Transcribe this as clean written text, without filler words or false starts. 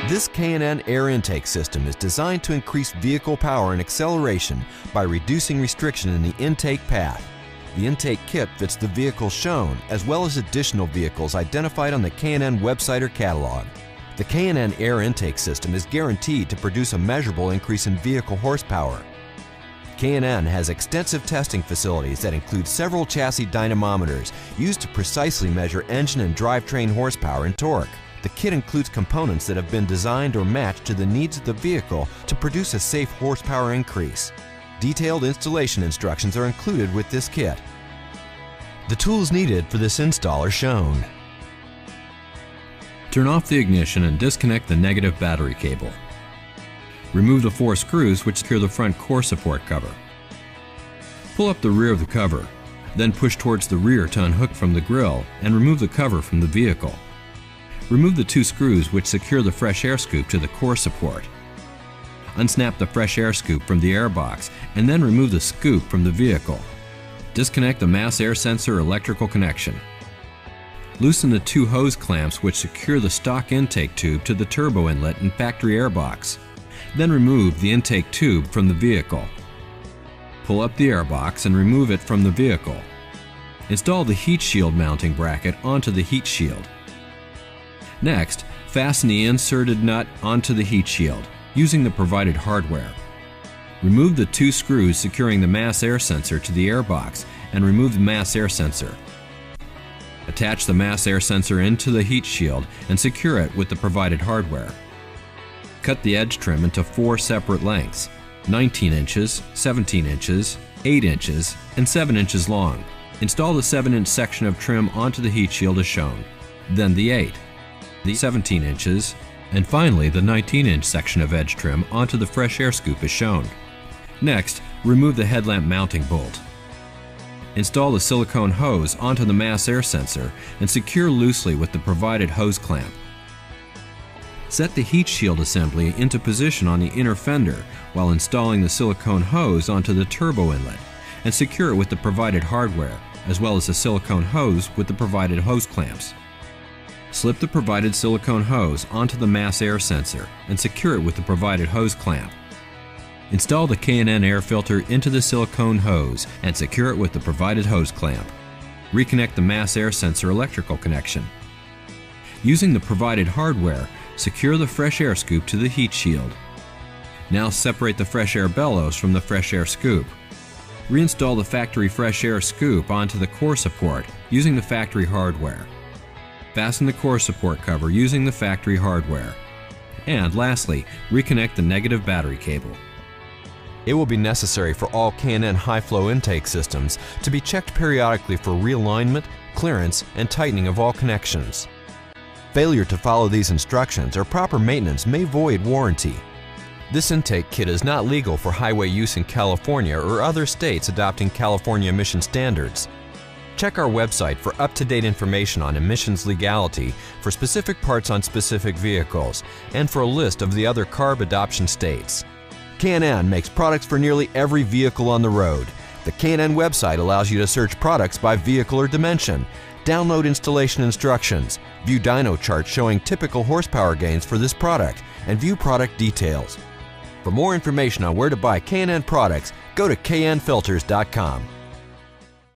This K&N Air Intake system is designed to increase vehicle power and acceleration by reducing restriction in the intake path. The intake kit fits the vehicles shown, as well as additional vehicles identified on the K&N website or catalog. The K&N Air Intake system is guaranteed to produce a measurable increase in vehicle horsepower. K&N has extensive testing facilities that include several chassis dynamometers used to precisely measure engine and drivetrain horsepower and torque. The kit includes components that have been designed or matched to the needs of the vehicle to produce a safe horsepower increase. Detailed installation instructions are included with this kit. The tools needed for this install are shown. Turn off the ignition and disconnect the negative battery cable. Remove the 4 screws which secure the front core support cover. Pull up the rear of the cover, then push towards the rear to unhook from the grille and remove the cover from the vehicle. Remove the 2 screws which secure the fresh air scoop to the core support. Unsnap the fresh air scoop from the air box and then remove the scoop from the vehicle. Disconnect the mass air sensor electrical connection. Loosen the 2 hose clamps which secure the stock intake tube to the turbo inlet and factory air box. Then remove the intake tube from the vehicle. Pull up the air box and remove it from the vehicle. Install the heat shield mounting bracket onto the heat shield. Next, fasten the inserted nut onto the heat shield using the provided hardware. Remove the 2 screws securing the mass air sensor to the air box and remove the mass air sensor. Attach the mass air sensor into the heat shield and secure it with the provided hardware. Cut the edge trim into 4 separate lengths, 19 inches, 17 inches, 8 inches, and 7 inches long. Install the 7-inch section of trim onto the heat shield as shown, then the 8, the 17 inches, and finally the 19-inch section of edge trim onto the fresh air scoop as shown. Next, remove the headlamp mounting bolt. Install the silicone hose onto the mass air sensor and secure loosely with the provided hose clamp. Set the heat shield assembly into position on the inner fender while installing the silicone hose onto the turbo inlet and secure it with the provided hardware, as well as the silicone hose with the provided hose clamps. Slip the provided silicone hose onto the mass air sensor and secure it with the provided hose clamp. Install the K&N air filter into the silicone hose and secure it with the provided hose clamp. Reconnect the mass air sensor electrical connection. Using the provided hardware, secure the fresh air scoop to the heat shield. Now separate the fresh air bellows from the fresh air scoop. Reinstall the factory fresh air scoop onto the core support using the factory hardware. Fasten the core support cover using the factory hardware. And lastly, reconnect the negative battery cable. It will be necessary for all K&N high-flow intake systems to be checked periodically for realignment, clearance, and tightening of all connections. Failure to follow these instructions or proper maintenance may void warranty. This intake kit is not legal for highway use in California or other states adopting California emission standards. Check our website for up-to-date information on emissions legality for specific parts on specific vehicles and for a list of the other CARB adoption states. K&N makes products for nearly every vehicle on the road. The K&N website allows you to search products by vehicle or dimension, download installation instructions, view dyno charts showing typical horsepower gains for this product, and view product details. For more information on where to buy K&N products, go to knfilters.com.